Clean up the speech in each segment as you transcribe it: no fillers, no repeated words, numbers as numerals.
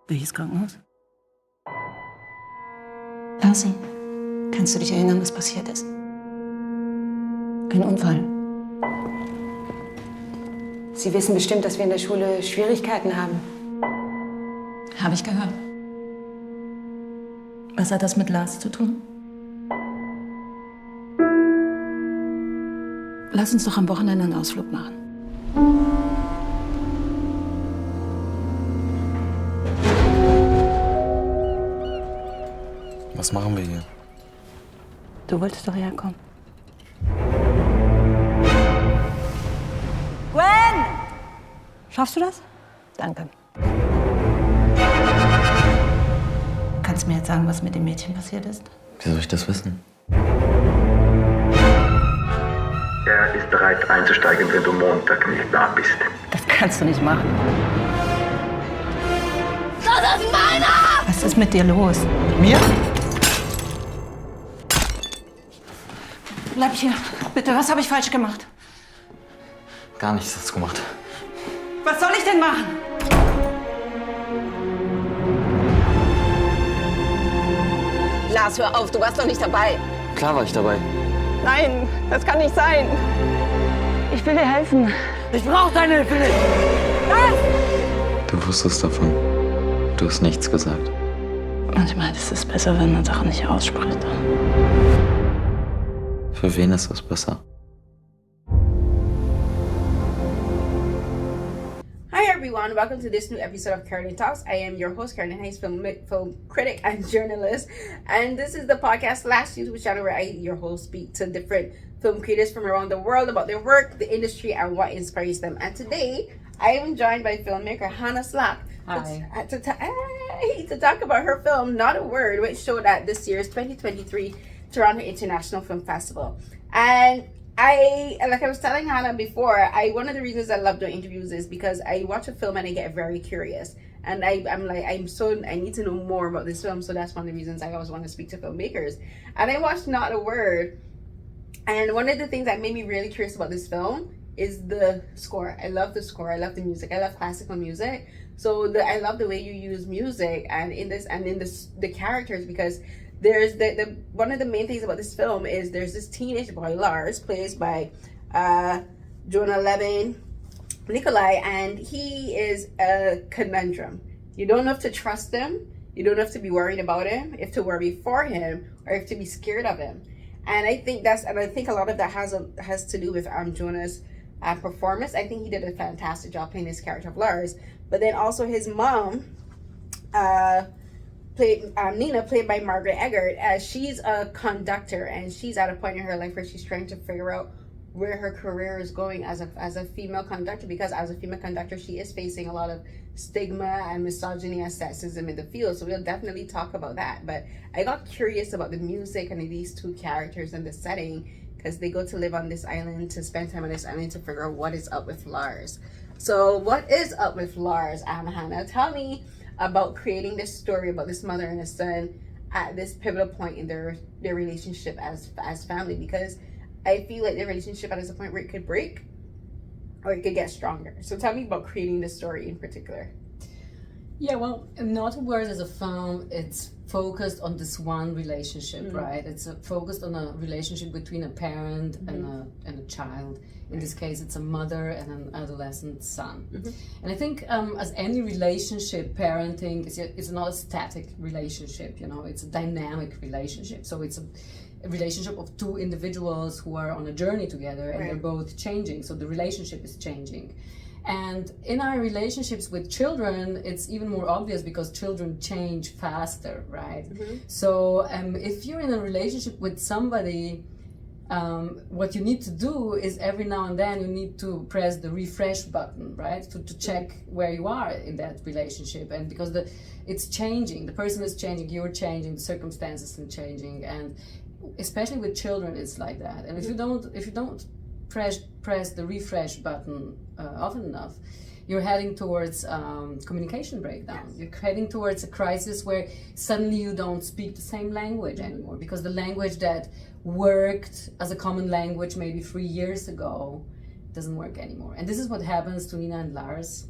Welches Krankenhaus? Larsi, kannst du dich erinnern, was passiert ist? Ein Unfall. Sie wissen bestimmt, dass wir in der Schule Schwierigkeiten haben. Habe ich gehört. Was hat das mit Lars zu tun? Lass uns doch am Wochenende einen Ausflug machen. Was machen wir hier? Du wolltest doch herkommen. Gwen! Schaffst du das? Danke. Kannst du mir jetzt sagen, was mit dem Mädchen passiert ist? Wie soll ich das wissen? Er ist bereit einzusteigen, wenn du Montag nicht da bist. Das kannst du nicht machen. Das ist meiner! Was ist mit dir los? Mir? Bleib hier, bitte. Was habe ich falsch gemacht? Gar nichts hast du gemacht. Was soll ich denn machen? Lars, hör auf, du warst doch nicht dabei. Klar war ich dabei. Nein, das kann nicht sein. Ich will dir helfen. Ich brauche deine Hilfe nicht. Du wusstest davon. Du hast nichts gesagt. Manchmal ist es besser, wenn man Sachen nicht ausspricht. Für wen ist das besser? Hi everyone, welcome to this new episode of Carolyn Talks. I am your host, Carolyn Hayes, film critic and journalist. And this is the podcast / YouTube channel where I, your host, speak to different film creators from around the world about their work, the industry, and what inspires them. And today, I am joined by filmmaker Hanna Slak to talk about her film, Not a Word, which showed at this year's 2023 Toronto International Film Festival. And like I was telling Hanna before, one of the reasons I love doing interviews is because I watch a film and I get very curious. And I need to know more about this film. So that's one of the reasons I always want to speak to filmmakers. And I watched Not a Word. And one of the things that made me really curious about this film is the score. I love the score. I love the music. I love classical music. So I love the way you use music and in the characters, because there's the one of the main things about this film is there's this teenage boy, Lars, played by Jona Levin Nicolai, and he is a conundrum. You don't have to trust him. You don't have to be worried about him, if to worry for him, or if to be scared of him. And I think a lot of that has to do with Jona's performance. I think he did a fantastic job playing this character of Lars. But then also his mom, Nina, played by Marren Eggert, she's a conductor, and she's at a point in her life where she's trying to figure out where her career is going as a female conductor, because as a female conductor she is facing a lot of stigma and misogyny and sexism in the field. So we'll definitely talk about that. But I got curious about the music and these two characters and the setting, because they go to live on this island, to spend time on this island, to figure out what is up with Lars. So what is up with Lars, Hanna? Tell me about creating this story about this mother and a son at this pivotal point in their relationship as family, because I feel like their relationship is a point where it could break or it could get stronger. So tell me about creating this story in particular. Yeah, well, Not a Word as a film, it's focused on this one relationship, right? It's focused on a relationship between a parent and a child. In this case, it's a mother and an adolescent son. And I think as any relationship, parenting is not a static relationship, it's a dynamic relationship. So it's a relationship of two individuals who are on a journey together, and they're both changing. So the relationship is changing. And in our relationships with children, it's even more obvious because children change faster, right? So if you're in a relationship with somebody, what you need to do is every now and then you need to press the refresh button, right? To check where you are in that relationship. And because it's changing, the person is changing, you're changing, the circumstances are changing. And especially with children, it's like that. And if you don't press the refresh button often enough, you're heading towards communication breakdown. You're heading towards a crisis where suddenly you don't speak the same language anymore, because the language that worked as a common language maybe 3 years ago doesn't work anymore. And this is what happens to Nina and Lars.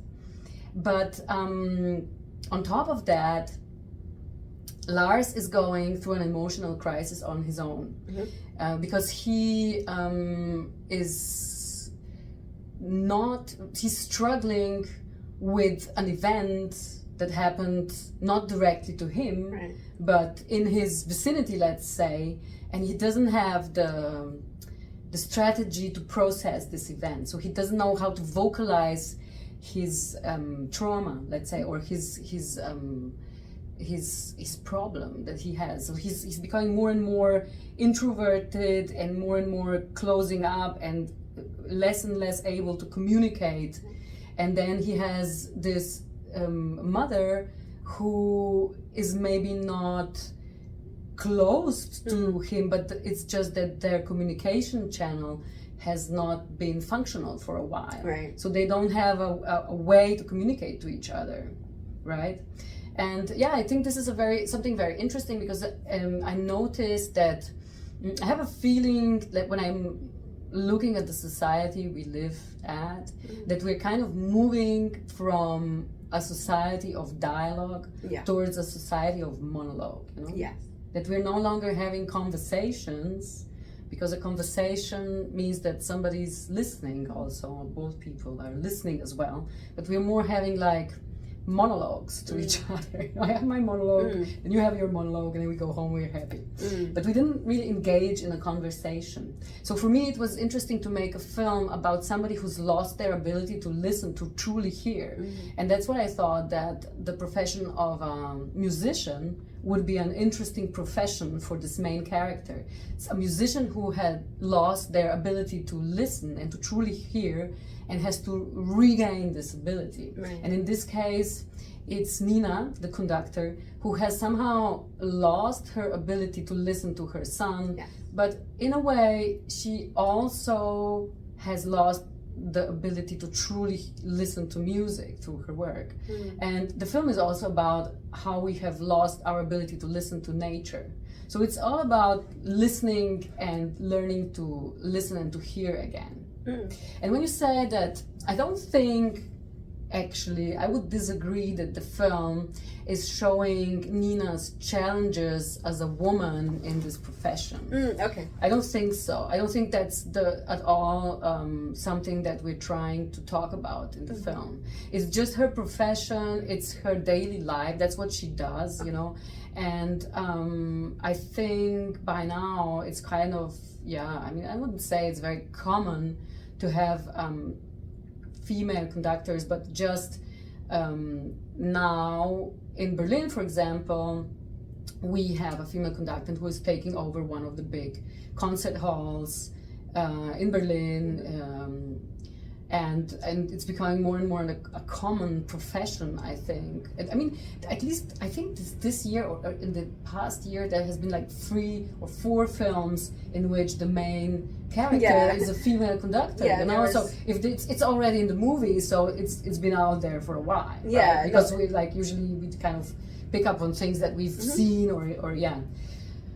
But on top of that, Lars is going through an emotional crisis on his own, because he is not, he's struggling with an event that happened not directly to him, Right. but in his vicinity, let's say, and he doesn't have the strategy to process this event. So he doesn't know how to vocalize his trauma, let's say, or his problem that he has. So he's becoming more and more introverted and more closing up and less able to communicate. And then he has this mother who is maybe not close to him, but it's just that their communication channel has not been functional for a while. Right. So they don't have a way to communicate to each other, right? And yeah, I think this is something very interesting, because I noticed that I have a feeling that when I'm looking at the society we live at, that we're kind of moving from a society of dialogue towards a society of monologue, you know? Yes. That we're no longer having conversations, because a conversation means that somebody's listening also, both people are listening as well, but we're more having like monologues to each other. I have my monologue and you have your monologue, and then we go home, we're happy. But we didn't really engage in a conversation. So for me, it was interesting to make a film about somebody who's lost their ability to listen, to truly hear. And that's what I thought, that the profession of a musician would be an interesting profession for this main character. It's a musician who had lost their ability to listen and to truly hear, and has to regain this ability. Right. And in this case, it's Nina, the conductor, who has somehow lost her ability to listen to her son. Yes. But in a way, she also has lost the ability to truly listen to music through her work. And the film is also about how we have lost our ability to listen to nature. So it's all about listening and learning to listen and to hear again. And when you say that, I don't think, actually, I would disagree that the film is showing Nina's challenges as a woman in this profession. Okay. I don't think so. I don't think that's at all something that we're trying to talk about in the film. It's just her profession, it's her daily life, that's what she does, you know. And I think by now it's kind of, I mean, I wouldn't say it's very common to have female conductors, but just now in Berlin, for example, we have a female conductor who is taking over one of the big concert halls in Berlin, and it's becoming more and more a common profession, I think. I mean, at least I think this year or in the past year there has been like 3 or 4 films in which the main character is a female conductor. You know, so if it's already in the movie, so it's been out there for a while. Right? Because we like usually we kind of pick up on things that we've seen or.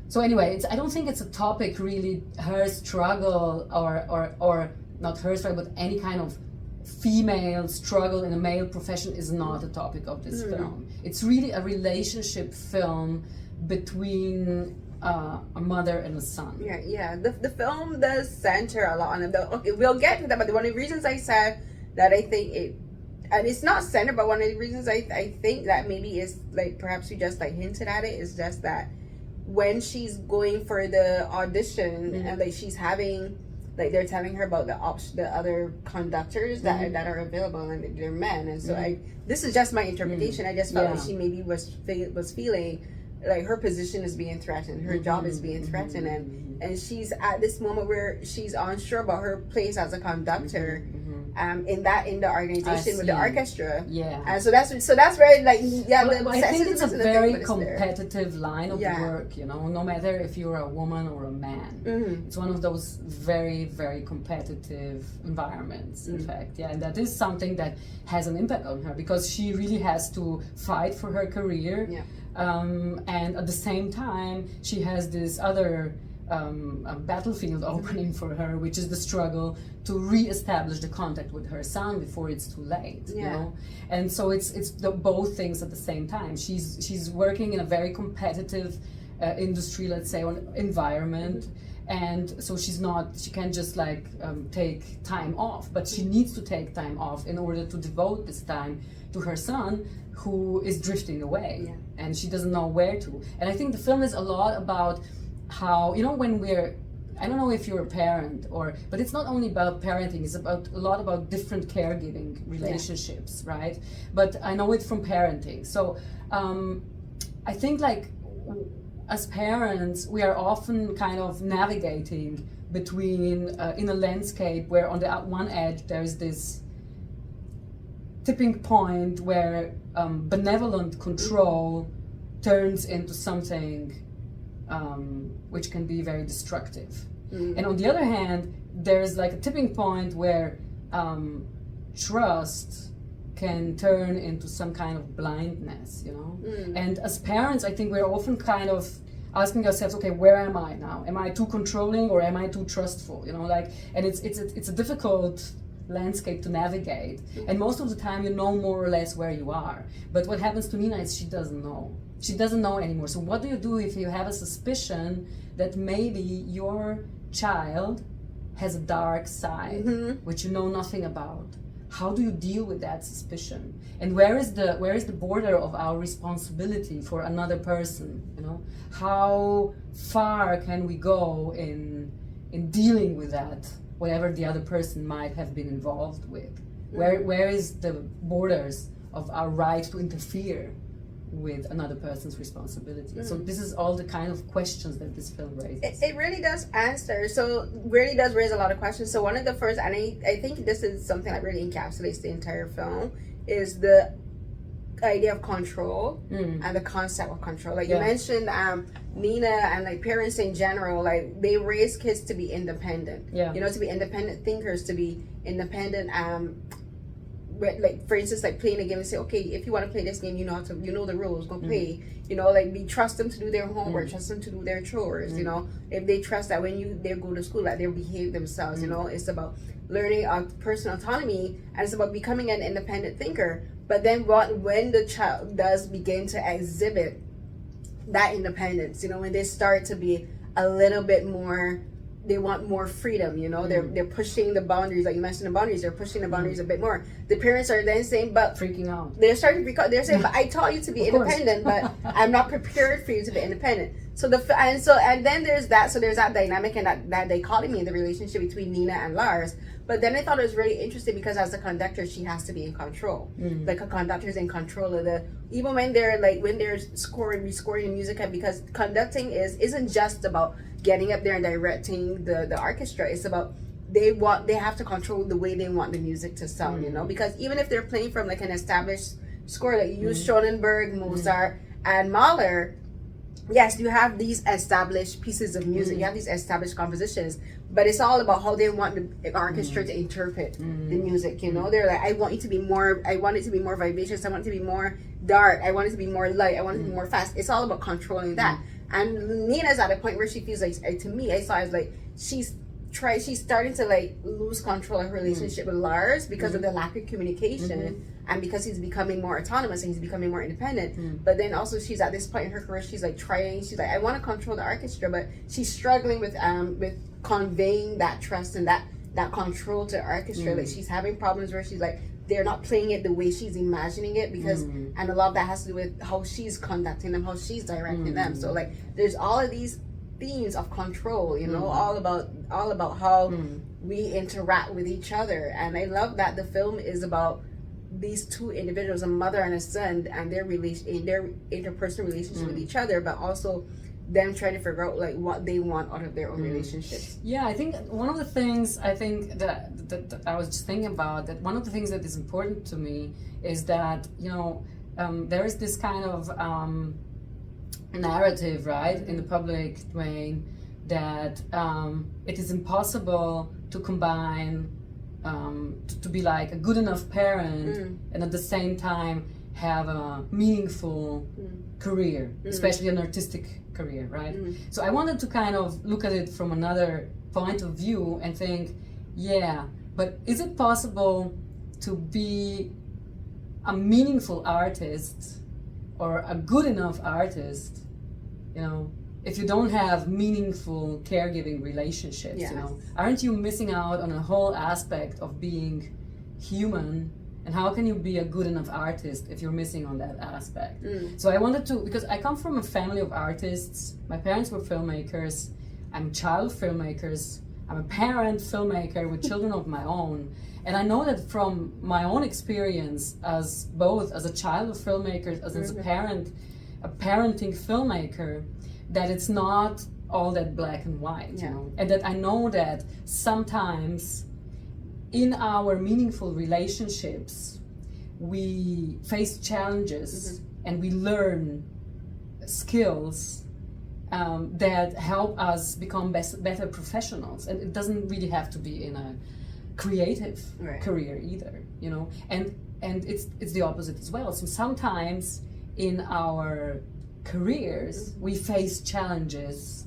So anyway, I don't think it's a topic really, her struggle or not her struggle, but any kind of female struggle in a male profession is not a topic of this film. It's really a relationship film between a mother and a son. The film does center a lot on it. Okay, we'll get to that, but one of the reasons I said that I think it, and it's not centered, but one of the reasons I think that maybe is like, perhaps you just like hinted at it, is just that when she's going for the audition and like she's having, like they're telling her about the other conductors that are available, and they're men, and so this is just my interpretation. I just felt like she maybe was feeling like her position is being threatened, her job is being threatened, and she's at this moment where she's unsure about her place as a conductor in the organization with the orchestra. And so that's very like well, I think it's a very competitive line of work, you know, no matter if you're a woman or a man. It's one of those very, very competitive environments, in fact. And that is something that has an impact on her, because she really has to fight for her career. And at the same time, she has this other a battlefield opening for her, which is the struggle to re-establish the contact with her son before it's too late. You know, and so it's both things at the same time. She's working in a very competitive industry, let's say, or environment. And so she can't just like take time off, but she needs to take time off in order to devote this time to her son, who is drifting away, and she doesn't know where to. And I think the film is a lot about how, you know, when I don't know if you're a parent but it's not only about parenting, it's about a lot about different caregiving relationships, right? But I know it from parenting. So I think like as parents, we are often kind of navigating between in a landscape where on the one edge there's this tipping point where benevolent control turns into something which can be very destructive. And on the other hand, there's like a tipping point where trust can turn into some kind of blindness, you know? And as parents, I think we're often kind of asking ourselves, okay, where am I now? Am I too controlling or am I too trustful? You know, like, and it's a difficult landscape to navigate. And most of the time you know more or less where you are. But what happens to Nina is she doesn't know. She doesn't know anymore. So what do you do if you have a suspicion that maybe your child has a dark side, which you know nothing about? How do you deal with that suspicion? And where is the border of our responsibility for another person? You know, how far can we go in dealing with that, whatever the other person might have been involved with? Where is the borders of our right to interfere with another person's responsibility? So this is all the kind of questions that this film raises. It really does answer. So really does raise a lot of questions. So one of the first, and I think this is something that really encapsulates the entire film, is the idea of control and the concept of control. Like you mentioned, Nina and like parents in general, like they raise kids to be independent. You know, to be independent thinkers, to be independent. Like for instance, like playing a game and say, okay, if you want to play this game, you know the rules, go play. You know, like we trust them to do their homework, trust them to do their chores. You know, if they trust that when they go to school, that they'll behave themselves. You know, it's about learning personal autonomy, and it's about becoming an independent thinker. But then when the child does begin to exhibit that independence, you know, when they start to be a little bit more, they want more freedom, you know, they're pushing the boundaries, like you mentioned the boundaries, they're pushing the boundaries a bit more. The parents are then saying, but freaking out. They're starting to freak out. They're saying, but I taught you to be independent, but I'm not prepared for you to be independent. And then there's that. So there's that dynamic and that dichotomy in the relationship between Nina and Lars. But then I thought it was really interesting because as a conductor, she has to be in control. Like a conductor is in control of even when they're rescoring the music, because conducting isn't just about getting up there and directing the orchestra. It's about they have to control the way they want the music to sound, you know, because even if they're playing from like an established score, like you use Schoenberg, Mozart, and Mahler, yes, you have these established pieces of music, you have these established compositions, but it's all about how they want the orchestra to interpret the music, you know. They're like, I want it to be more vivacious, I want it to be more dark, I want it to be more light, I want it to be more fast. It's all about controlling that. And Nina's at a point where she feels like, to me, I saw it as like she's starting to like lose control of her relationship with Lars because of the lack of communication and because he's becoming more autonomous and he's becoming more independent. But then also she's at this point in her career, she's like I want to control the orchestra, but she's struggling with conveying that trust and that control to the orchestra. Like she's having problems where she's like, they're not playing it the way she's imagining it, because and a lot of that has to do with how she's conducting them, how she's directing them. So like there's all of these themes of control, you know, all about how we interact with each other. And I love that the film is about these two individuals, a mother and a son, and their interpersonal relationship with each other, but also them trying to figure out like what they want out of their own relationships. Yeah, I think one of the things that I was just thinking about, that one of the things that is important to me is that, you know, there is this kind of narrative, right, in the public domain that it is impossible to combine to be like a good enough parent and at the same time have a meaningful career, especially an artistic career, right? So I wanted to kind of look at it from another point of view and think, yeah, but is it possible to be a meaningful artist or a good enough artist, you know, if you don't have meaningful caregiving relationships? Yes. You know, aren't you missing out on a whole aspect of being human? And how can you be a good enough artist if you're missing on that aspect? So I wanted to, because I come from a family of artists. My parents were filmmakers. I'm a child of filmmakers. I'm a parent filmmaker with children of my own. And I know that from my own experience as both as a child of filmmakers, as a parent, a parenting filmmaker, that it's not all that black and white, you know? And that I know that sometimes in our meaningful relationships, we face challenges and we learn skills that help us become better professionals. And it doesn't really have to be in a creative career either, you know? And it's the opposite as well. So sometimes in our careers, we face challenges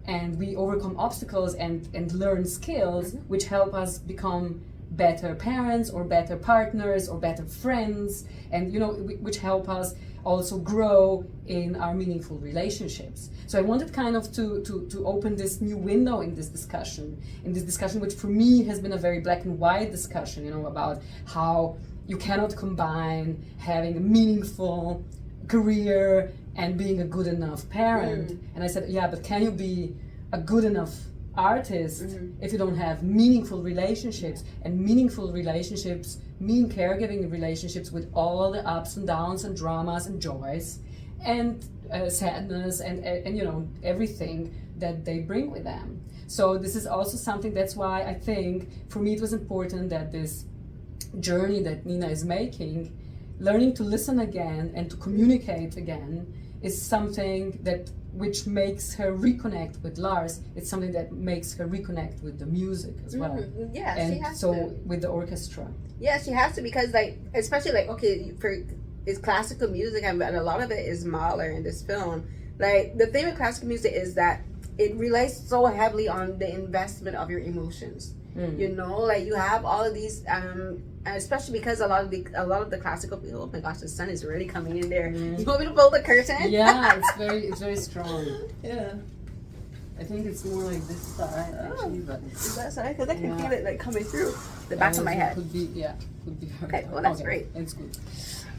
and we overcome obstacles and learn skills which help us become better parents or better partners or better friends, and you know, which help us also grow in our meaningful relationships. So I wanted kind of to open this new window in this discussion, which for me has been a very black and white discussion, you know, about how you cannot combine having a meaningful career and being a good enough parent. And I said, yeah, but can you be a good enough artist if you don't have meaningful relationships? And meaningful relationships mean caregiving relationships with all the ups and downs and dramas and joys and sadness and you know, everything that they bring with them. So this is also something, that's why I think for me it was important that this journey that Nina is making, learning to listen again and to communicate again, is something that which makes her reconnect with Lars. It's something that makes her reconnect with the music as well. Yeah, and she has so to. with the orchestra. Yeah, she has to, because like, especially like, okay, for it's classical music, and a lot of it is Mahler in this film. Like, the thing with classical music is that it relies so heavily on the investment of your emotions. You know, like you have all of these, especially because a lot of the classical people. Oh my gosh, the sun is really coming in there. You want me to pull the curtain? Yeah, it's very strong. Yeah. I think it's more like this side actually, but Is that sorry? Because I can feel it like coming through the back of my head. Could be, yeah, could be. Okay, well that's great. It's good.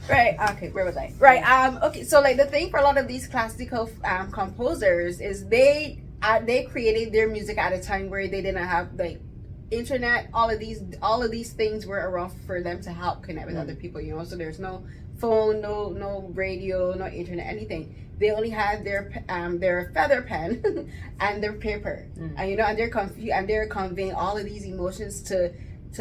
Right. Okay. Where was I? Right. Okay. So like the thing for a lot of these classical composers is they created their music at a time where they didn't have like internet. All of these things were around for them to help connect with other people. You know, so there's no phone, no radio, no internet, anything. They only had their feather pen and their paper, and you know, and they're conveying all of these emotions to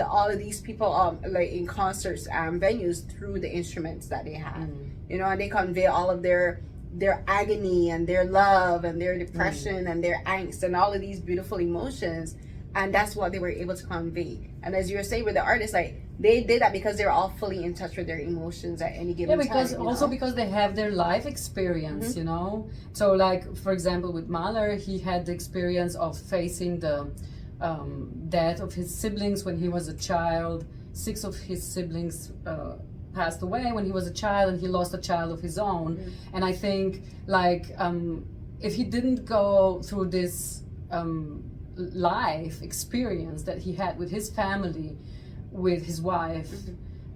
all of these people, like in concerts, venues, through the instruments that they had. You know, and they convey all of their agony and their love and their depression and their angst and all of these beautiful emotions. And that's what they were able to convey. And as you were saying with the artists, like they did that because they were all fully in touch with their emotions at any given time. Yeah, because because they have their life experience, you know. So like, for example, with Mahler, he had the experience of facing the death of his siblings when he was a child. 6 of his siblings passed away when he was a child, and he lost a child of his own. And I think like if he didn't go through this life experience that he had with his family, with his wife,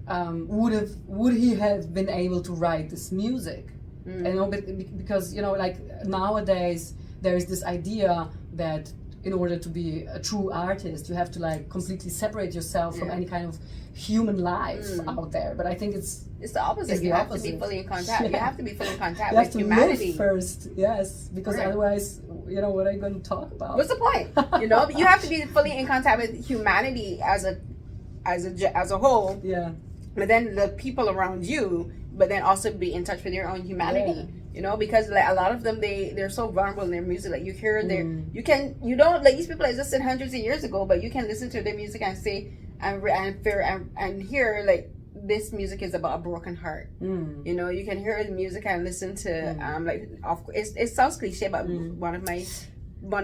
would he have been able to write this music? You know, because you know, like nowadays there is this idea that in order to be a true artist, you have to like completely separate yourself from any kind of human life out there. But I think it's the opposite. You have to be fully in contact. You have to be fully in contact you with have to humanity live first, yes, because otherwise, you know, what are you going to talk about? What's the point? You know, you have to be fully in contact with humanity as a whole. Yeah. But then the people around you, but then also be in touch with your own humanity. You know, because like a lot of them, they're so vulnerable in their music. Like you hear you don't like these people existed hundreds of years ago, but you can listen to their music and say and hear like this music is about a broken heart. You know, you can hear the music and listen to like, of course, it sounds cliche, but one of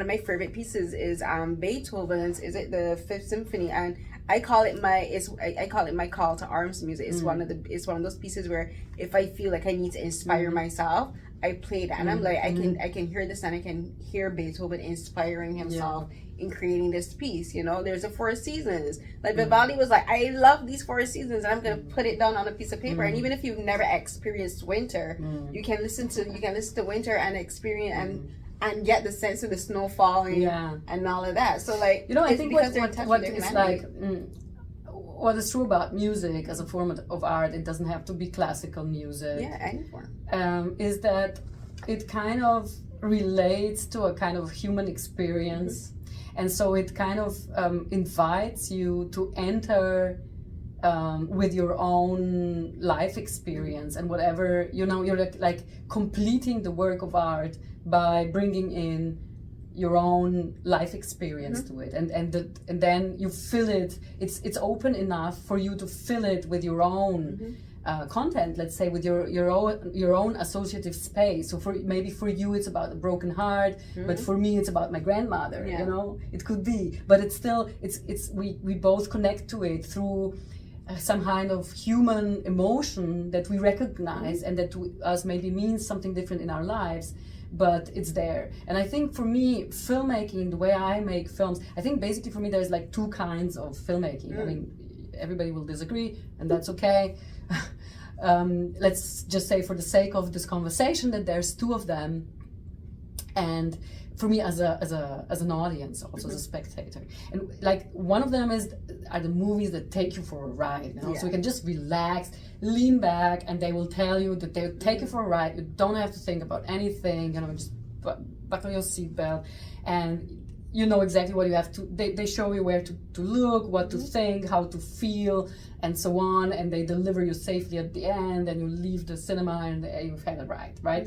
my favorite pieces is Beethoven's, is it the Fifth Symphony, and I call it my call to arms music. It's one of those pieces where if I feel like I need to inspire myself, I play that, and I'm like, I can hear this, and I can hear Beethoven inspiring himself in creating this piece. You know, there's the Four Seasons. Like Vivaldi was like, I love these Four Seasons, and I'm gonna put it down on a piece of paper. And even if you've never experienced winter, you can listen to winter and experience and get the sense of the snow falling and all of that. So like, you know, I think what is like. What is true about music as a form of art, it doesn't have to be classical music. Yeah, any form. Is that it kind of relates to a kind of human experience. And so it kind of invites you to enter with your own life experience and whatever, you know, you're like completing the work of art by bringing in your own life experience to it, and then you fill it. It's open enough for you to fill it with your own content. Let's say with your own associative space. So maybe for you it's about a broken heart, but for me it's about my grandmother. You know, it could be, but it's still we both connect to it through some kind of human emotion that we recognize and that to us maybe means something different in our lives. But it's there. And I think for me, filmmaking, the way I make films, I think basically for me there's like two kinds of filmmaking. I mean, everybody will disagree, and that's okay. Let's just say for the sake of this conversation that there's two of them. And for me as an audience, also as a spectator. And like one of them are the movies that take you for a ride, you know? So you can just relax, lean back, and they will tell you that they'll take you for a ride. You don't have to think about anything, you know, just buckle your seatbelt, and you know exactly what you have to, they show you where to look, what to think, how to feel, and so on, and they deliver you safely at the end, and you leave the cinema and you've had a ride, right?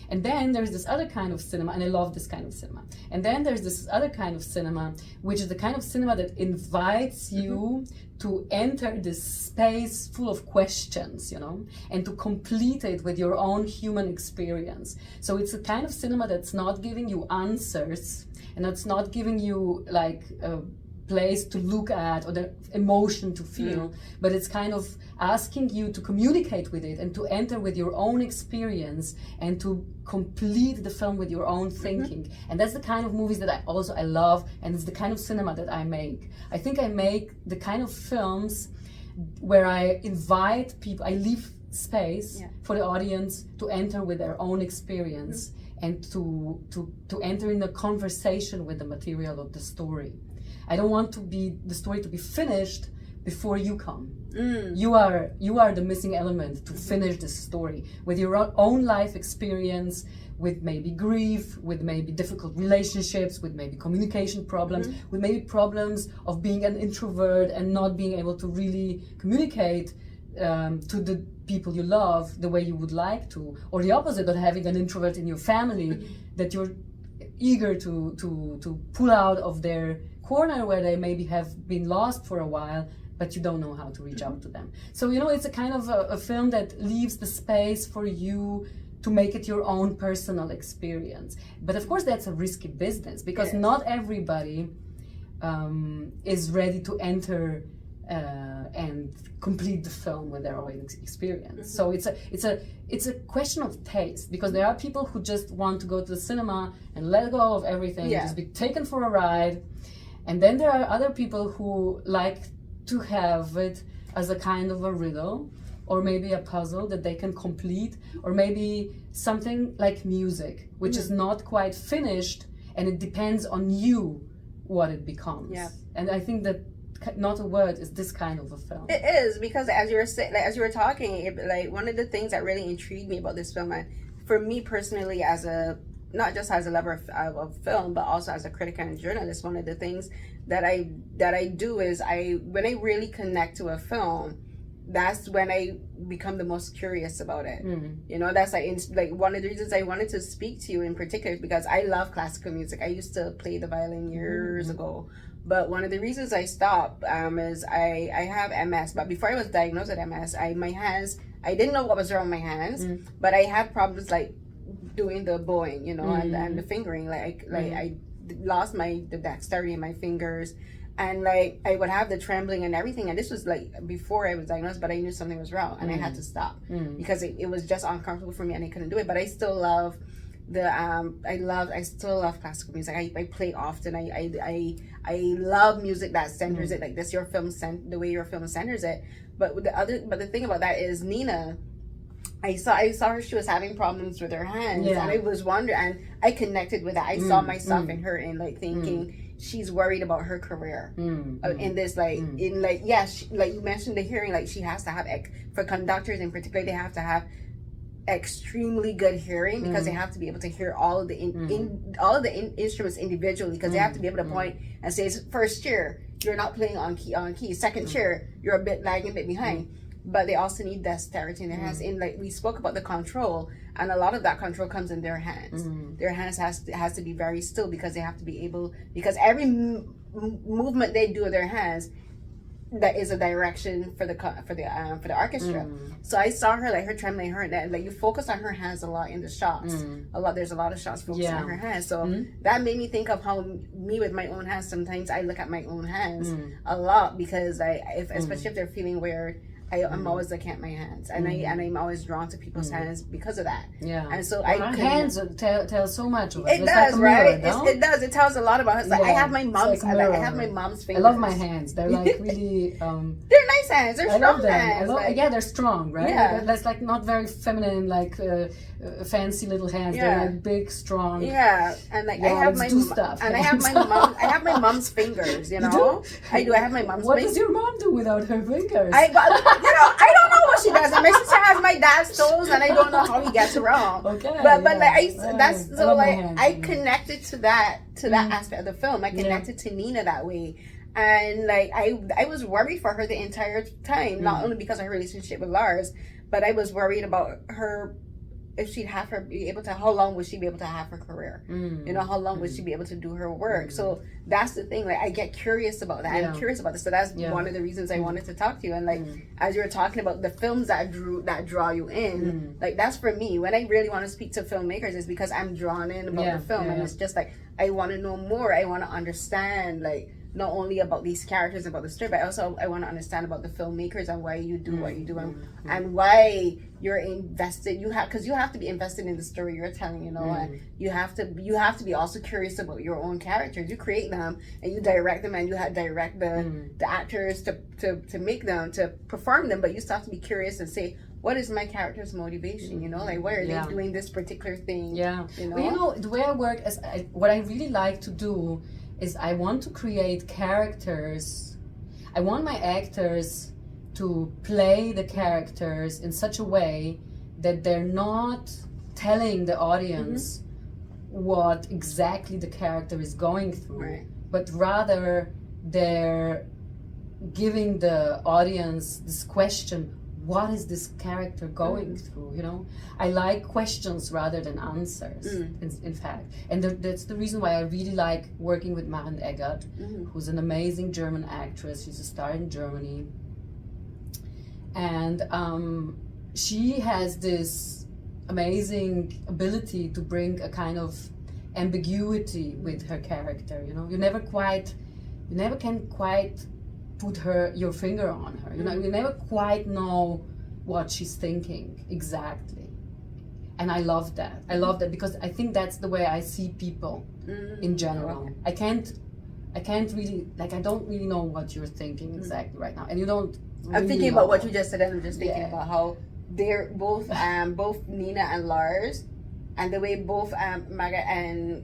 And then there's this other kind of cinema, and I love this kind of cinema. And then there's this other kind of cinema, which is the kind of cinema that invites you to enter this space full of questions, you know, and to complete it with your own human experience. So it's a kind of cinema that's not giving you answers, and it's not giving you like a place to look at or the emotion to feel, but it's kind of asking you to communicate with it and to enter with your own experience and to complete the film with your own thinking. And that's the kind of movies that I love, and it's the kind of cinema that I make. I think I make the kind of films where I invite people, I leave space for the audience to enter with their own experience and to enter in a conversation with the material of the story. I don't want the story to be finished before you come. You are the missing element to finish this story with your own life experience, with maybe grief, with maybe difficult relationships, with maybe communication problems, with maybe problems of being an introvert and not being able to really communicate to the people you love the way you would like to, or the opposite, of having an introvert in your family that you're eager to pull out of their corner where they maybe have been lost for a while, but you don't know how to reach out to them. So, you know, it's a kind of a film that leaves the space for you to make it your own personal experience. But of course that's a risky business, because not everybody is ready to enter and complete the film with their own experience. So it's a question of taste, because there are people who just want to go to the cinema and let go of everything, just be taken for a ride. And then there are other people who like to have it as a kind of a riddle, or maybe a puzzle that they can complete, or maybe something like music, which is not quite finished, and it depends on you what it becomes. And I think that Not a Word is this kind of a film. It is, because as you were talking, one of the things that really intrigued me about this film, for me personally, not just as a lover of film, but also as a critic and a journalist, one of the things that I do is when I really connect to a film, that's when I become the most curious about it. You know, that's like one of the reasons I wanted to speak to you in particular, because I love classical music. I used to play the violin years ago, But one of the reasons I stopped is I have MS. But before I was diagnosed with MS, my hands, I didn't know what was wrong with my hands, but I had problems like doing the bowing, you know, and the fingering. I lost the dexterity in my fingers, and like I would have the trembling and everything. And this was like before I was diagnosed, but I knew something was wrong, and I had to stop because it was just uncomfortable for me, and I couldn't do it. But I still love I still love classical music. I play often. I love music that centers it like this. The way your film centers it. But the thing about that is Nina. I saw her. She was having problems with her hands, and I was wondering, and I connected with that. I saw myself in her, and like thinking she's worried about her career in this, like like you mentioned the hearing. Like she has to have for conductors in particular, they have to have extremely good hearing because they have to be able to hear all of the instruments individually, because they have to be able to point and say, first chair you're not playing on key, second chair you're a bit lagging, a bit behind. But they also need dexterity in their hands. And like we spoke about the control, and a lot of that control comes in their hands. Their hands has to be very still, because they have to be able, because every movement they do with their hands, that is a direction for the orchestra. So I saw her, like her trembling, her like you focus on her hands a lot in the shots. There's a lot of shots focused on her hands. So that made me think of how me with my own hands, sometimes I look at my own hands a lot, because especially if they're feeling weird, I'm always looking at my hands, and I'm always drawn to people's hands because of that. Yeah. And so hands tell so much of us. It does, right? It does. It tells a lot about us. Like I have my mom's. I have my mom's fingers. I love my hands. They're like really. They're nice hands. They're strong hands. They're strong, right? Yeah. That's like not very feminine, like fancy little hands. Yeah. They're like big, strong. Yeah, and like I have my stuff. And I have my mom. I have my mom's fingers. You know, I do. I have my mom's. What does your mom do without her fingers? I don't know what she does. And my sister has my dad's toes, and I don't know how he gets around. Okay. But I connected to that aspect of the film. I connected to Nina that way. And like I was worried for her the entire time, not only because of her relationship with Lars, but I was worried about her, if she'd have her be able to, how long would she be able to have her career? You know, how long would she be able to do her work? So that's the thing. Like I get curious about that. I'm curious about this. So that's one of the reasons I wanted to talk to you. And like as you were talking about the films that draw you in, like that's for me. When I really want to speak to filmmakers, is because I'm drawn in about the film, and it's just like I want to know more. I want to understand, like, not only about these characters, about the story, but also I want to understand about the filmmakers and why you do what you do, and why you're invested. Because you have to be invested in the story you're telling, you know, and you have to be also curious about your own characters. You create them and you direct them, and you direct the actors to make them, to perform them, but you still have to be curious and say, what is my character's motivation? You know, like why are they doing this particular thing? Yeah, you know. Well, you know, the way I work is what I really like to do is I want to create characters. I want my actors to play the characters in such a way that they're not telling the audience what exactly the character is going through, but rather they're giving the audience this question, what is this character going through, you know? I like questions rather than answers, in fact. And that's the reason why I really like working with Marren Eggert, who's an amazing German actress. She's a star in Germany. And she has this amazing ability to bring a kind of ambiguity with her character, you know? You never can quite put your finger on her, you know, you never quite know what she's thinking exactly. And I love that. I love that because I think that's the way I see people in general. I can't really, like, I don't really know what you're thinking exactly right now, and you don't really I'm thinking about what you just said, and I'm just thinking about how they're both Nina and Lars, and the way both Margaret and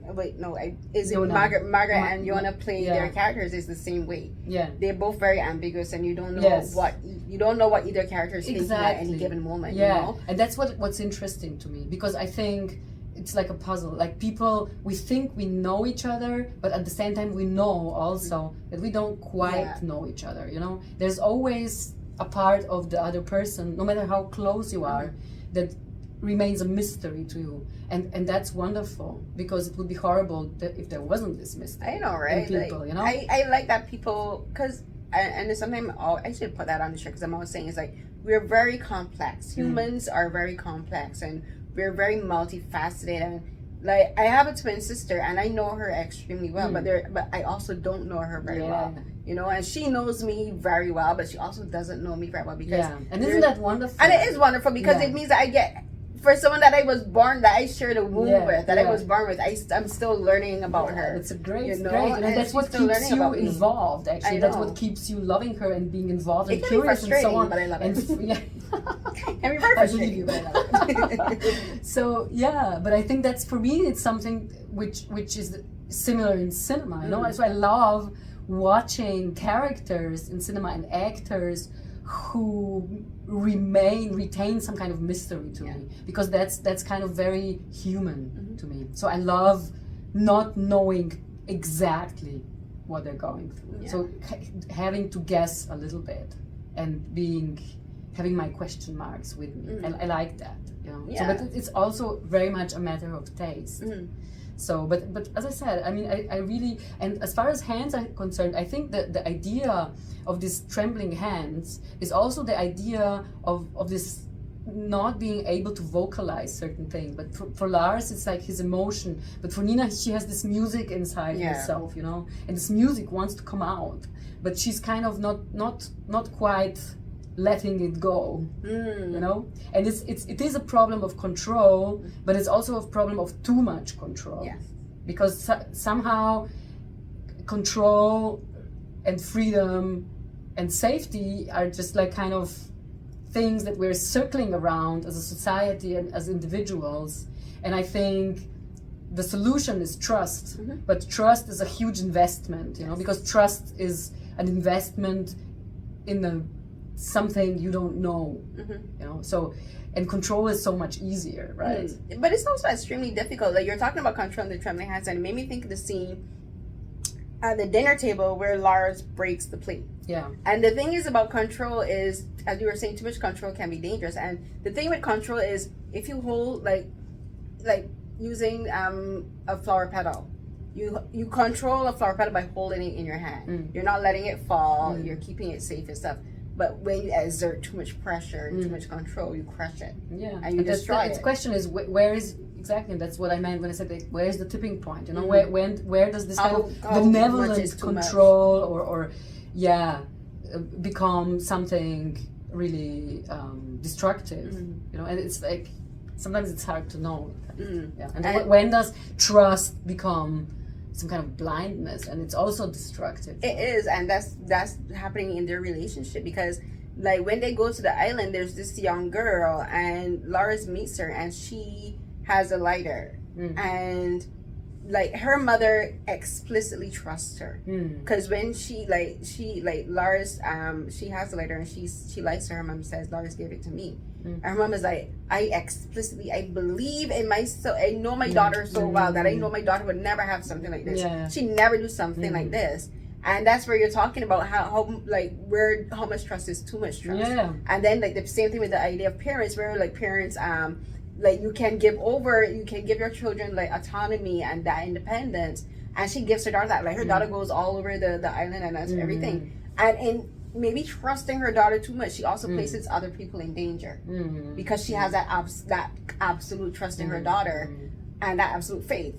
Margaret and Jona play their characters is the same way. Yeah, they're both very ambiguous, and you don't know what either character is thinking at any given moment. Yeah, you know? And that's what's interesting to me, because I think it's like a puzzle. Like people, we think we know each other, but at the same time we know also that we don't quite know each other. You know, there's always a part of the other person, no matter how close you are, that remains a mystery to you, and that's wonderful, because it would be horrible if there wasn't this mystery. I know, right? In people, like, you know. I like that people, because and sometimes I should put that on the shirt, because I'm always saying it's like we're very complex. Humans are very complex, and we're very multifaceted. And like I have a twin sister, and I know her extremely well, but I also don't know her very well. You know, and she knows me very well, but she also doesn't know me very well, because and isn't that wonderful? And it is wonderful, because it means that I get, for someone that I was born, that I shared a womb with, that I was born with, I'm still learning about her. It's a great, you know? great, and that's what keeps you involved. Actually, that's know. what keeps you loving her and being involved and It can be curious and so on. but I love it. And can be very frustrating. but I love it. So but I think that's, for me, it's something which is similar in cinema. You know, so I love watching characters in cinema and actors who retain some kind of mystery to me, because that's kind of very human to me. So I love not knowing exactly what they're going through. So having to guess a little bit and having my question marks with me. I like that, you know. So, but it's also very much a matter of taste. So, but as I said, I mean, I really, and as far as hands are concerned, I think that the idea of these trembling hands is also the idea of this not being able to vocalize certain things. But for Lars, it's like his emotion. But for Nina, she has this music inside herself, you know, and this music wants to come out, but she's kind of not quite letting it go, you know. And it is a problem of control, but it's also a problem of too much control. Because somehow control and freedom and safety are just like kind of things that we're circling around as a society and as individuals. And I think the solution is trust, but trust is a huge investment, you know, because trust is an investment in something you don't know, you know. So, and control is so much easier, right? But it's also extremely difficult. Like, you're talking about controlling the trembling hands, and it made me think of the scene at the dinner table where Lars breaks the plate. And the thing is about control is, as you were saying, too much control can be dangerous. And the thing with control is, if you hold like using a flower petal, you control a flower petal by holding it in your hand. You're not letting it fall. You're keeping it safe and stuff. But when you exert too much pressure, too much control, you crush it. And you destroy it. The question is, where is, exactly, that's what I meant when I said, like, where is the tipping point? You know, where does this kind of benevolent control or become something really destructive? You know, and it's like, sometimes it's hard to know. And when does trust become some kind of blindness? And it's also destructive. It is, and that's happening in their relationship, because like when they go to the island, there's this young girl, and Lars meets her, and she has a lighter, and like her mother explicitly trusts her, because when she Lars she has the lighter, and she likes her mom, says, Lars gave it to me. And her mom is like, I believe in myself. I know my daughter so well that I know my daughter would never have something like this. She never do something like this. And that's where you're talking about how much trust is too much trust. And then like the same thing with the idea of parents, where like parents like you can give your children like autonomy and that independence. And she gives her daughter that. Like her daughter goes all over the island and that's everything. And in maybe trusting her daughter too much, she also places other people in danger, because she has that absolute trust in her daughter and that absolute faith,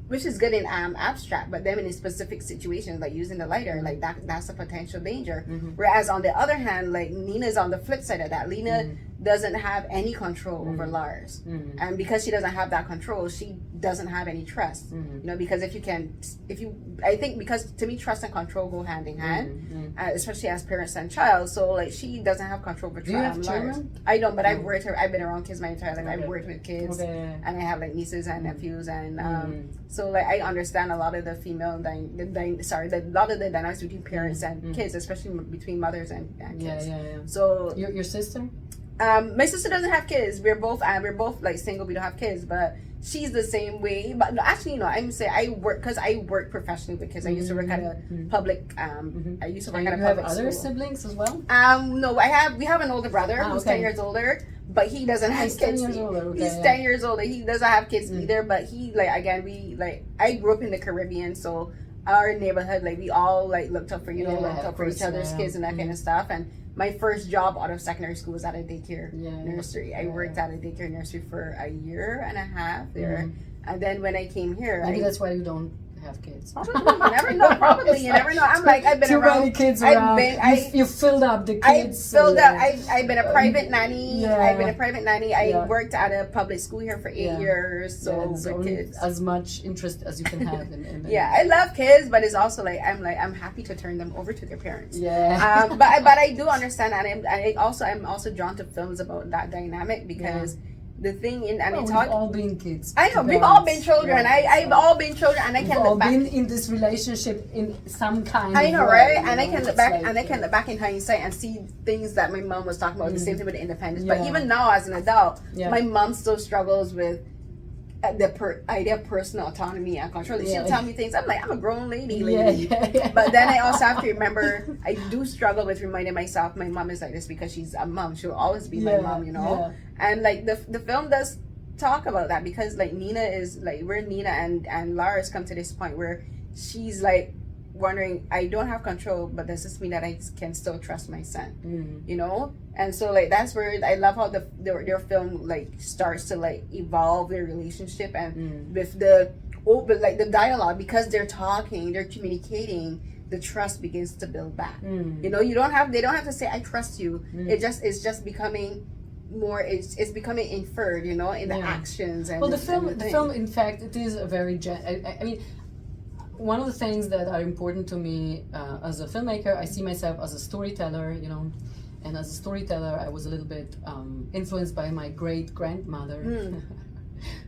which is good in abstract, but then in specific situations, like using the lighter, like that's a potential danger. Whereas on the other hand, like Nina's on the flip side of that. Lena doesn't have any control over Lars, and because she doesn't have that control, she doesn't have any trust. You know, because I think because to me, trust and control go hand in hand, especially as parents and child. So like she doesn't have control over Do you have Lars. children? I don't, but I've been around kids my entire life. I've worked with kids, and I have like nieces and nephews, and so like I understand a lot of the a lot of the dynamics between parents and kids, especially between mothers and kids. So your sister? My sister doesn't have kids. We're both like single. We don't have kids, but she's the same way. But no, actually, no. I'm saying I work professionally with kids. I used to work at a public. I used to work at a You have public other school. siblings as well? No, we have an older brother who's 10 years older, but he doesn't have He's 10 kids. years older, okay, He's yeah. 10 years older. He doesn't have kids either, but he like again I grew up in the Caribbean, so our neighborhood like we all like looked up for looked up for each other's kids and that kind of stuff. And my first job out of secondary school was at a daycare nursery. I worked at a daycare nursery for a year and a half there, and then when I came here, Maybe that's why you don't have kids. you never know. Probably you never know. I'm like I've been Too around. many kids around. I've been, you filled up the I kids. filled up. I've been a private nanny. yeah. I've been a private nanny. I Yeah. worked at a public school here for 8 years. So it's with only kids. as much interest as you can have in Yeah, I love kids, but it's also I'm happy to turn them over to their parents. Yeah. But I do understand, and I'm also drawn to films about that dynamic because the thing We've all been kids. I know to we've all parents. been children. Yeah. I've all been children, and I We've can all look back. been in this relationship in some kind I of know, way, right? And I you can know, look it's back, like, and I can look back in hindsight and see things that my mom was talking about. The same thing with independence. Yeah. But even now, as an adult, Yeah. my mom still struggles with the idea of personal autonomy and control. She'll tell me things. I'm like, I'm a grown lady. Yeah. But then I also have to remember, I do struggle with reminding myself my mom is like this because she's a mom. She'll always be my mom, you know. And like the film does talk about that because like Nina is like where Nina and Lars come to this point where she's like wondering, I don't have control, but does this mean that I can still trust my son? You know? And so like that's where I love how their film like starts to like evolve their relationship and with the dialogue, because they're talking, they're communicating, the trust begins to build back. You know, they don't have to say I trust you. It's just becoming more, it's becoming inferred, you know, in the actions and well, the and film in fact, it is a very I mean, one of the things that are important to me as a filmmaker, I see myself as a storyteller, you know, and as a storyteller I was a little bit influenced by my great grandmother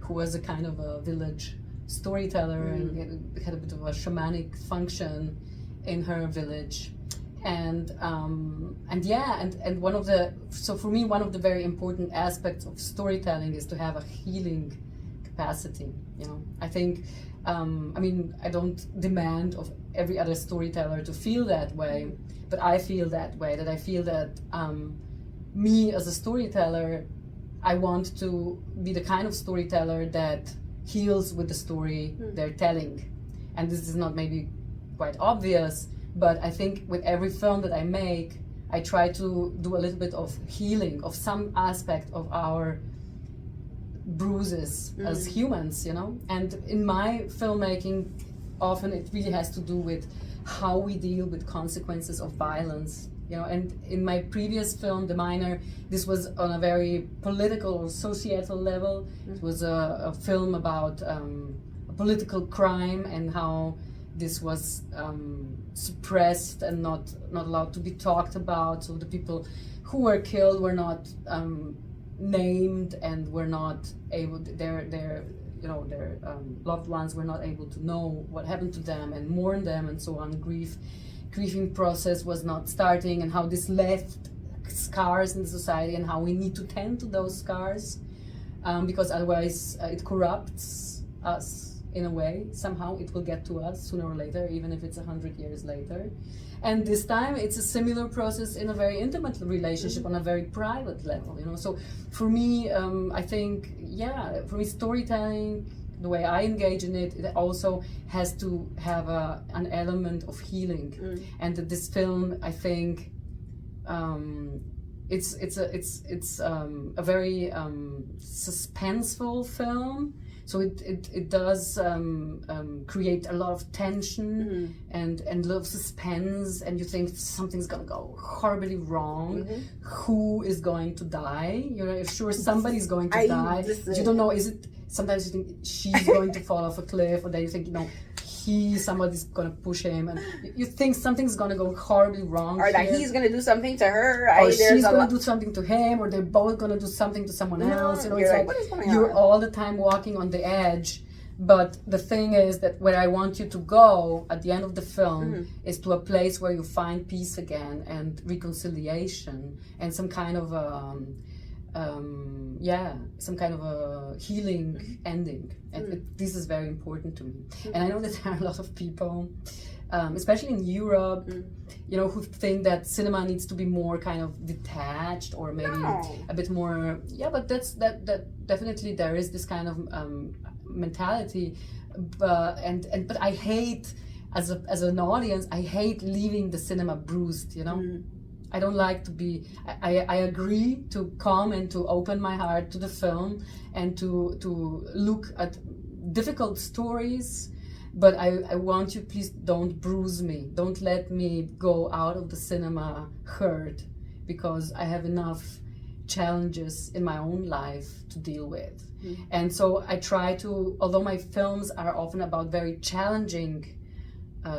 who was a kind of a village storyteller and had a bit of a shamanic function in her village. And one of the, so for me, one of the very important aspects of storytelling is to have a healing capacity, you know. I think, I mean, I don't demand of every other storyteller to feel that way, but I feel that way, that I feel that me as a storyteller, I want to be the kind of storyteller that heals with the story they're telling. And this is not maybe quite obvious, but I think with every film that I make, I try to do a little bit of healing of some aspect of our bruises as humans, you know. And in my filmmaking, often it really has to do with how we deal with consequences of violence, you know. And in my previous film, The Miner, this was on a very political or societal level. It was a film about a political crime and how this was suppressed and not allowed to be talked about. So the people who were killed were not named and were not able. Their loved ones were not able to know what happened to them and mourn them and so on. Grieving process was not starting, and how this left scars in the society and how we need to tend to those scars because otherwise it corrupts us. In a way, somehow it will get to us sooner or later, even if it's 100 years later. And this time it's a similar process in a very intimate relationship on a very private level, you know. So for me, I think, for me, storytelling, the way I engage in it, it also has to have an element of healing. And that this film, I think, it's a very suspenseful film. So it does create a lot of tension and a lot of suspense, and you think something's gonna go horribly wrong. Who is going to die? You're sure somebody's going to die. You don't know. Is it? Sometimes you think she's going to fall off a cliff, or then you think, you know, somebody's gonna push him, and you think something's gonna go horribly wrong, or that he's gonna do something to her, or she's gonna do something to him, or they're both gonna do something to someone else. You know, it's like what is going on? You're all the time walking on the edge. But the thing is that where I want you to go at the end of the film is to a place where you find peace again and reconciliation and some kind of some kind of a healing ending. And this is very important to me. And I know that there are a lot of people, especially in Europe, who think that cinema needs to be more kind of detached or maybe a bit more. Yeah, but that definitely there is this kind of mentality. But I hate, as an audience, I hate leaving the cinema bruised. I don't like to be. I agree to come and to open my heart to the film and to look at difficult stories, but I want you, please don't bruise me. Don't let me go out of the cinema hurt, because I have enough challenges in my own life to deal with. And so I try to, although my films are often about very challenging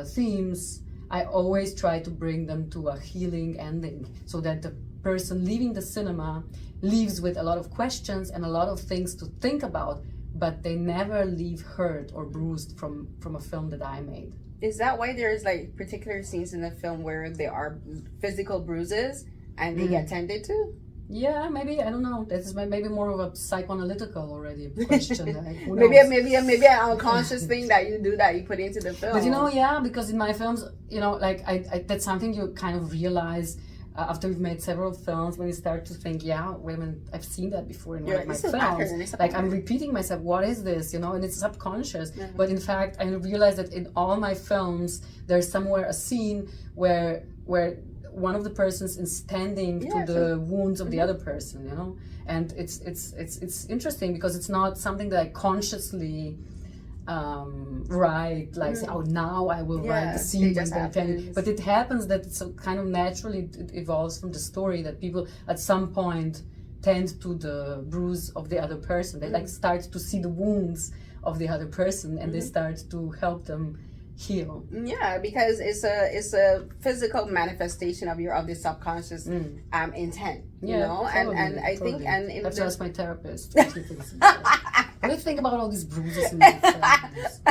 themes, I always try to bring them to a healing ending, so that the person leaving the cinema leaves with a lot of questions and a lot of things to think about, but they never leave hurt or bruised from a film that I made. Is that why there's like particular scenes in the film where there are physical bruises and they get tended to? Yeah, maybe, I don't know. That's maybe more of a psychoanalytical already question. Like, maybe an unconscious thing that you do that you put into the film. But because in my films, like I that's something you kind of realize after you've made several films, when you start to think, wait a minute, I've seen that before in one of my films. Like I'm repeating myself, what is this? And it's subconscious. But in fact, I realized that in all my films, there's somewhere a scene where one of the persons is standing to the wounds of the other person, and it's interesting because it's not something that I consciously write, like say, now I will write the scene, but it happens that it's kind of naturally it evolves from the story, that people at some point tend to the bruise of the other person. They like start to see the wounds of the other person, and they start to help them heal. Yeah, because it's a physical manifestation of the subconscious intent. Totally, and I think I have to ask my therapist. What do you think about all these bruises in my films?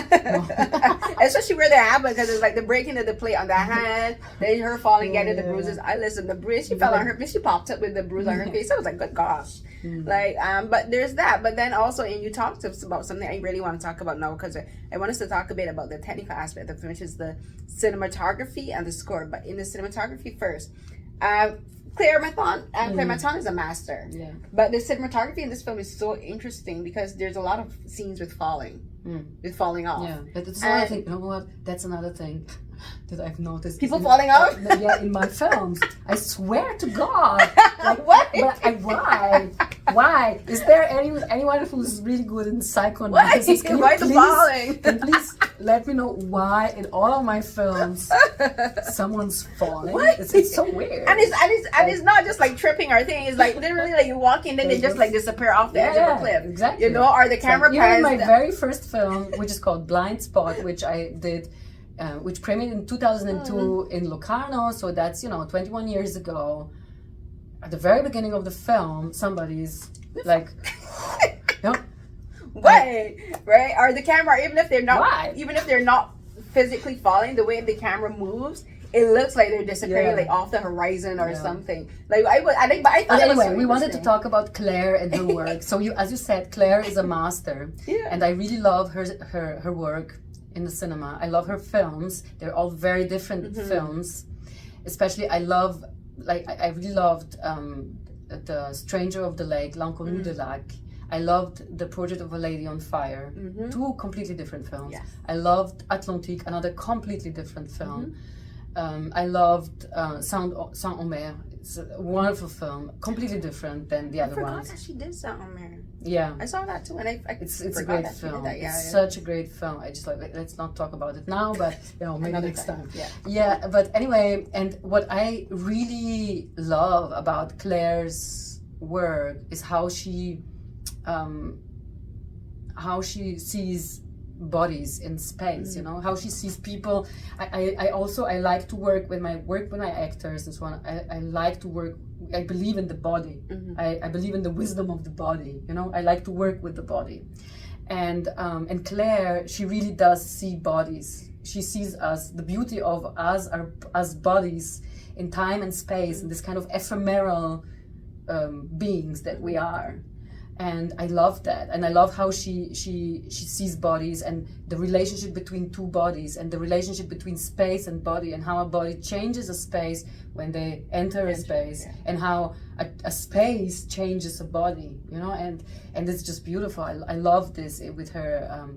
Especially where they happen, because it's like the breaking of the plate on the hand, then her falling, getting the bruises. I listened, the bruise, she fell on her, she popped up with the bruise on her face. I was like, good gosh. But there's that. But then also, and you talked about something I really want to talk about now, because I want us to talk a bit about the technical aspect of the film, which is the cinematography and the score. But in the cinematography first, Claire Maton is a master. Yeah. But the cinematography in this film is so interesting because there's a lot of scenes with falling off. Yeah, but it's another thing. You know what? That's another thing that I've noticed. People falling off? In my films. I swear to God. What? Why? Is there anyone who's really good in psychoanalysis? Why the falling? Can you please let me know why in all of my films someone's falling? It's so weird. And it's not just like tripping or thing. It's like literally like you walk in and they just like disappear off the edge of a cliff. Exactly. Or the camera pans. Even my very first film, which is called Blind Spot, which I did, which premiered in 2002 in Locarno. So that's 21 years ago. At the very beginning of the film, somebody's like, Wait, right? Or the camera, even if they're not physically falling, the way the camera moves, it looks like they're disappearing like off the horizon or something. Like I thought. Anyway, we wanted to talk about Claire and her work. So as you said, Claire is a master, and I really love her work in the cinema. I love her films. They're all very different films. Especially, I really loved The Stranger of the Lake, L'Inconnu de Lac. I loved The Portrait of a Lady on Fire. Two completely different films. Yes. I loved Atlantique, another completely different film. I loved Saint-Omer. It's a wonderful film, completely different than the other ones. I forgot that she did Saint-Omer. Yeah, I saw that too, and it's a great film. It's such a great film. I just let's not talk about it now, but maybe next time. Yeah. But anyway, and what I really love about Claire's work is how she sees bodies in space, how she sees people. I like to work with my actors and so on. I like to work, I believe in the body. I believe in the wisdom of the body, I like to work with the body. And Claire, she really does see bodies. She sees us, the beauty of us as bodies in time and space, in this kind of ephemeral beings that we are. And I love that, and I love how she sees bodies and the relationship between two bodies and the relationship between space and body, and how a body changes a space when they enter a space, and how a space changes a body, you know, and it's just beautiful. I love this with her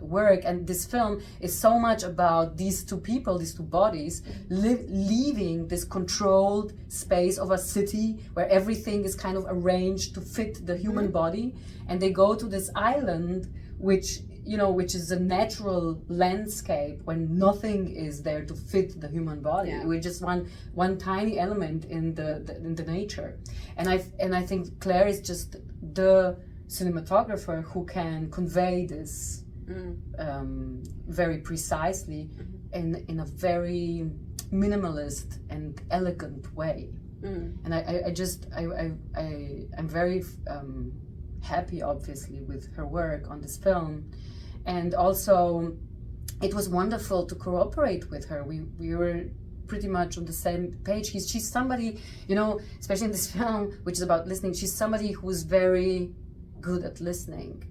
work, and this film is so much about these two people, these two bodies, leaving this controlled space of a city where everything is kind of arranged to fit the human body, and they go to this island, which is a natural landscape when nothing is there to fit the human body. We're just one tiny element in the nature, and I think Claire is just the cinematographer who can convey this very precisely in a very minimalist and elegant way. And I'm very happy, obviously, with her work on this film, and also it was wonderful to cooperate with her. We were pretty much on the same page. She's somebody, you know, especially in this film, which is about listening, she's somebody who's very good at listening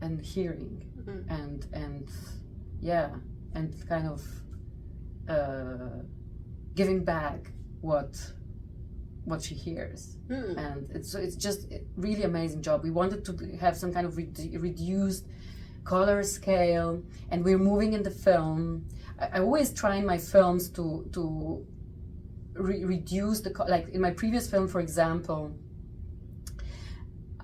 and hearing. And kind of giving back what she hears, and it's just a really amazing job. We wanted to have some kind of reduced color scale, and we're moving in the film. I always try in my films to reduce like in my previous film, for example.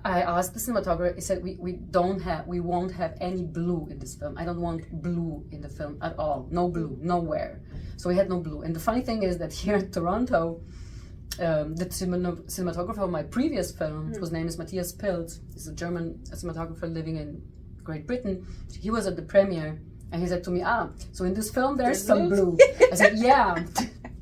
I asked the cinematographer, he said, we won't have any blue in this film. I don't want blue in the film at all. No blue, nowhere. So we had no blue. And the funny thing is that here in Toronto, the cinematographer of my previous film, whose name is Matthias Pilz, is a German cinematographer living in Great Britain. He was at the premiere, and he said to me, so in this film there's some blue. I said, yeah,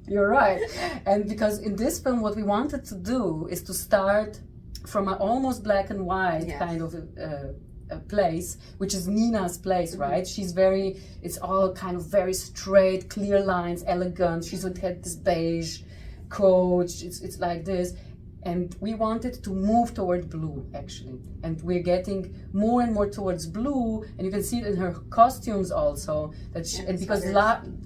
you're right. And because in this film what we wanted to do is to start from an almost black and white kind of a place, which is Nina's place, right? She's it's all kind of very straight, clear lines, elegant. She's had this beige coat, it's like this. And we wanted to move toward blue, actually. And we're getting more and more towards blue, and you can see it in her costumes also. And because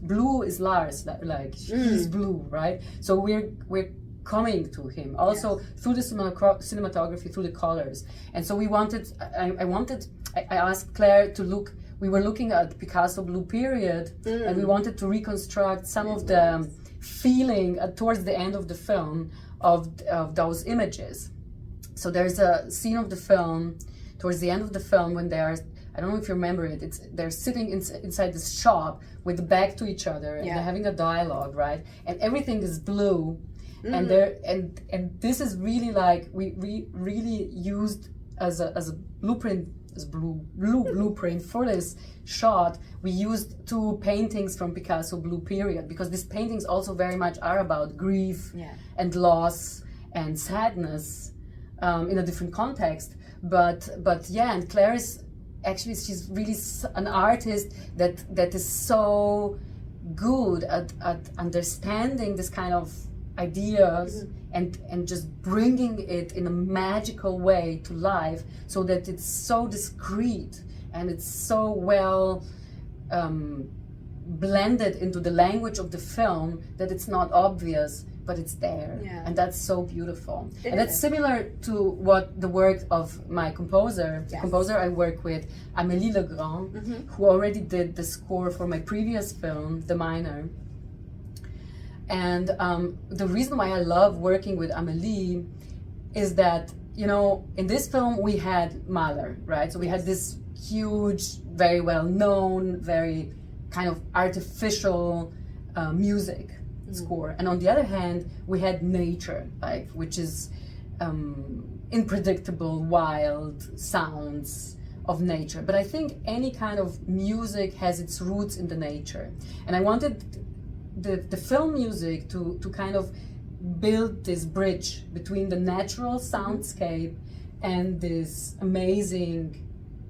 blue is Lars, like he's blue, right? So we're coming to him also through the cinematography, through the colors. And so we wanted, I asked Claire to look, we were looking at Picasso blue period, and we wanted to reconstruct some of the feeling towards the end of the film of those images. So there's a scene of the film towards the end of the film when they are, I don't know if you remember it, they're sitting inside this shop with the back to each other, and they're having a dialogue, right? And everything is blue. And this is really like we really used as a blueprint, as blueprint for this shot. We used two paintings from Picasso blue period, because these paintings also very much are about grief and loss and sadness in a different context. But and Claire is actually, she's really an artist that is so good at understanding this kind of ideas and just bringing it in a magical way to life, so that it's so discreet and it's so well blended into the language of the film that it's not obvious, but it's there. And that's so beautiful. And that's similar to what the work of my composer, the composer I work with, Amélie Legrand, who already did the score for my previous film, The Miner. And the reason why I love working with Amélie is that, you know, in this film we had Mahler, right? So we had this huge, very well known, very kind of artificial music score. And on the other hand, we had nature, like, which is unpredictable, wild sounds of nature. But I think any kind of music has its roots in the nature. And I wanted the film music to kind of build this bridge between the natural soundscape and this amazing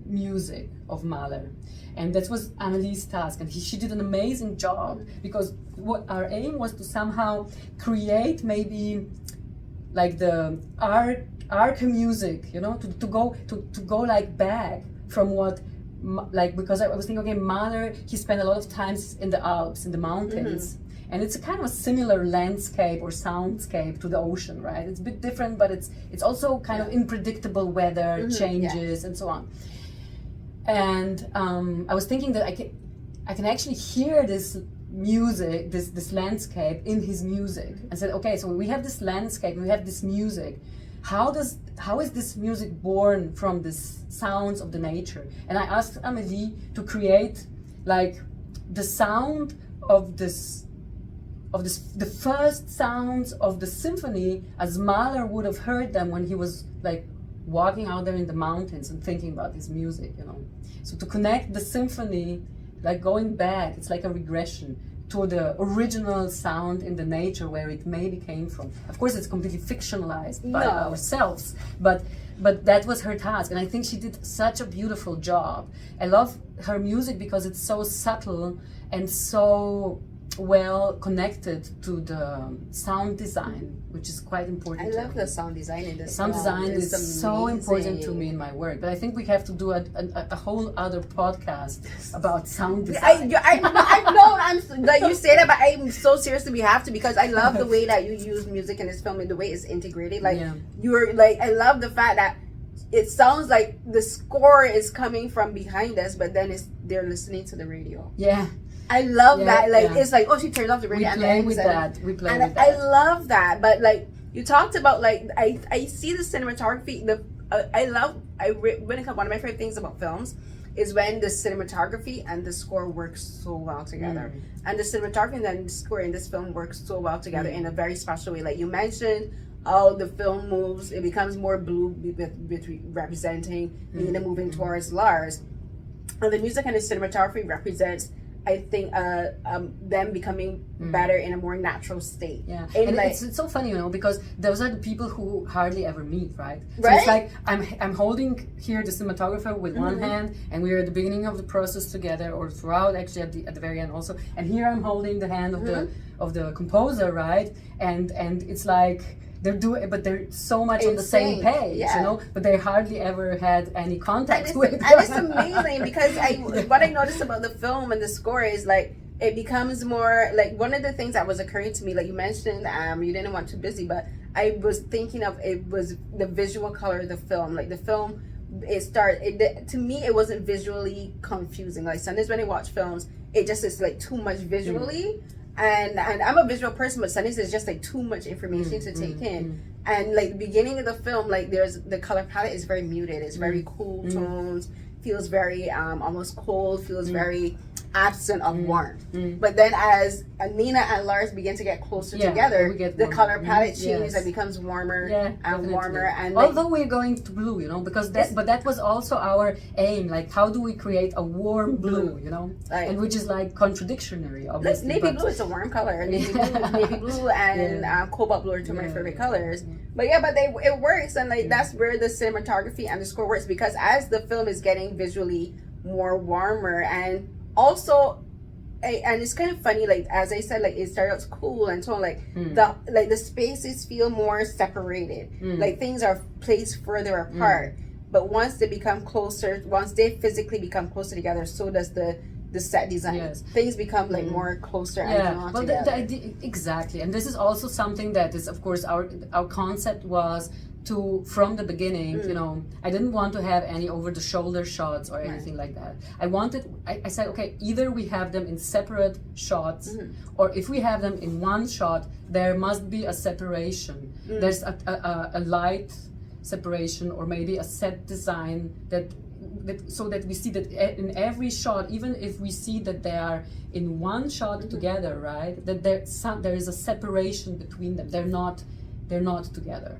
music of Mahler. And that was Amelie's task, and she did an amazing job, because what our aim was to somehow create maybe like the arc music, you know, to go like back from what, like, because I was thinking, okay, Mahler, he spent a lot of times in the Alps, in the mountains, and it's a kind of a similar landscape or soundscape to the ocean, right? It's a bit different, but it's also kind of unpredictable weather changes and so on. And I was thinking that I can actually hear this music, this landscape in his music, and said, okay, so we have this landscape and we have this music. How is this music born from this sounds of the nature? And I asked Amélie to create like the sound of the first sounds of the symphony as Mahler would have heard them when he was like walking out there in the mountains and thinking about his music, you know. So to connect the symphony, like going back, it's like a regression to the original sound in the nature where it maybe came from. Of course, it's completely fictionalized by ourselves, but that was her task, and I think she did such a beautiful job. I love her music because it's so subtle and so well connected to the sound design, which is quite important. I love the sound design in this. Sound design is so important to me in my work, but I think we have to do a whole other podcast about sound design. I know, like you say that, but I'm so seriously, we have to, because I love the way that you use music in this film and the way it's integrated. Like you're like, I love the fact that it sounds like the score is coming from behind us, but then they're listening to the radio. Yeah. I love that. Like it's like, oh, she turns off the radio. We play with that. I love that. But like you talked about, like I see the cinematography. One of my favorite things about films is when the cinematography and the score works so well together. And the cinematography and the score in this film works so well together in a very special way. Like you mentioned, the film moves, it becomes more blue, representing Nina moving towards Lars. And the music and the cinematography represents, I think, them becoming better in a more natural state. Yeah, and like, like, it's so funny, you know, because those are the people who hardly ever meet, right? So right? it's like I'm holding here the cinematographer with one hand, and we're at the beginning of the process together, or throughout, actually at the very end also. And here I'm holding the hand of the composer, right? And it's like they're so much on the same page, you know, but they hardly ever had any contact with. And it's amazing because what I noticed about the film and the score is like it becomes more like, one of the things that was occurring to me, like you mentioned, you didn't want Too Busy, but I was thinking of, it was the visual color of the film. Like the film, to me it wasn't visually confusing. Like sometimes when I watch films, it just is like too much visually. And I'm a visual person, but sometimes it's just like too much information to take in. And like the beginning of the film, like there's the color palette is very muted. It's very cool tones, feels very almost cold, feels very absent of warmth. But then as Nina and Lars begin to get closer together, the color palette changes and becomes warmer and warmer. And although we're going to blue, you know, because that was also our aim. Like, how do we create a warm blue, you know, and which is like contradictory, obviously. Navy blue is a warm color. Navy blue and cobalt blue are two of my favorite colors. But it works, and like that's where the cinematography and the score works, because as the film is getting visually more warmer, and also, and it's kind of funny, like as I said, like it started out cool and so on, like the spaces feel more separated, like things are placed further apart. But once they become closer, once they physically become closer together, so does the set design. Things become like more closer and more together. Exactly, and this is also something that is, of course, our concept was to, from the beginning, you know, I didn't want to have any over-the-shoulder shots or anything like that. I said, okay, either we have them in separate shots, or if we have them in one shot, there must be a separation. There's a light separation, or maybe a set design that so that we see that in every shot, even if we see that they are in one shot together, right, that there is a separation between them. They're not together.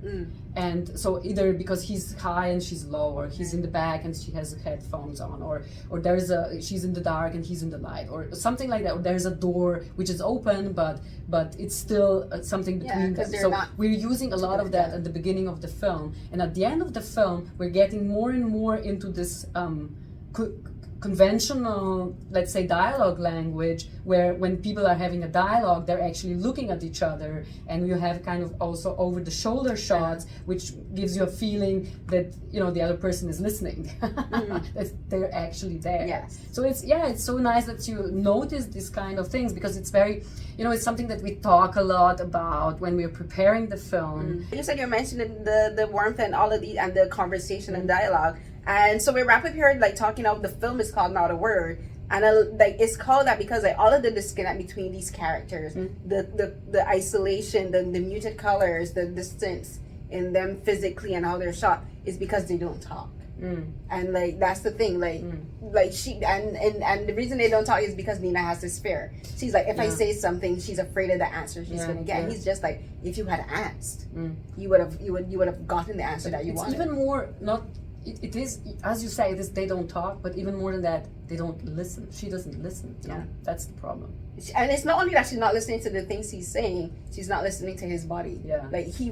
And so either because he's high and she's low, or he's in the back and she has headphones on, or she's in the dark and he's in the light, or something like that. Or there's a door which is open, but it's still something between them. So we're using a lot of that at the beginning of the film, and at the end of the film we're getting more and more into this conventional, let's say, dialogue language, where when people are having a dialogue, they're actually looking at each other, and you have kind of also over the shoulder shots, which gives you a feeling that, you know, the other person is listening, that they're actually there. Yes. So it's so nice that you notice these kind of things, because it's very, you know, it's something that we talk a lot about when we're preparing the film. You said you're mentioning the warmth and all of the and the conversation and dialogue. And so we wrap up here, like, talking about the film is called Not a Word, and like it's called that because like all of the disconnect between these characters, the isolation, the muted colors, the distance in them physically and how they're shot is because they don't talk. And like that's the thing, like she and the reason they don't talk is because Nina has this fear. She's like, if I say something, she's afraid of the answer she's gonna get. And he's just like, if you had asked, you would have gotten the answer that you wanted. Even more not. It is, as you say, it is, they don't talk, but even more than that, they don't listen. She doesn't listen. Yeah, that's the problem. And it's not only that she's not listening to the things he's saying; she's not listening to his body. Yeah, like he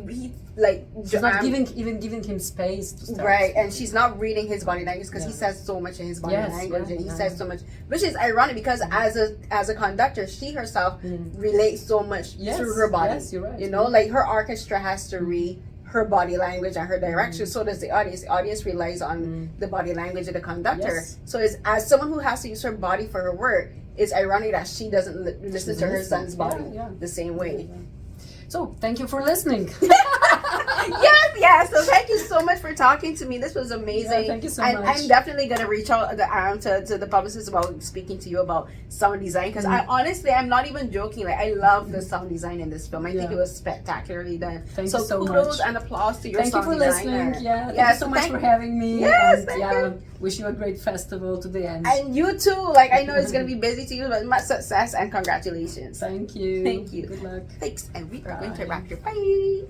like she's not giving him space to start. Right, and she's not reading his body language because he says so much in his body language, and he says so much, which is ironic because as a conductor, she herself relates so much through her body. Yes, you're right. You know, like her orchestra has to read her body language and her direction. So does the audience. The audience relies on the body language of the conductor. Yes. So as someone who has to use her body for her work, it's ironic that she doesn't listen to her son's body the same way. So thank you for listening. Yes. So thank you so much for talking to me. This was amazing. Yeah, thank you so much. I'm definitely gonna reach out to the publicist about speaking to you about sound design, because I'm not even joking. Like I love the sound design in this film. I think it was spectacularly done. Thank you so kudos much. And applause to your thank sound you for designer. Listening. Thank you so much for having me. Yes, and, thank you. Wish you a great festival to the end. And you too. Like I know it's gonna be busy to you, but much success and congratulations. Thank you. Thank you. Good luck. Thanks. And we are going to wrap here. Bye.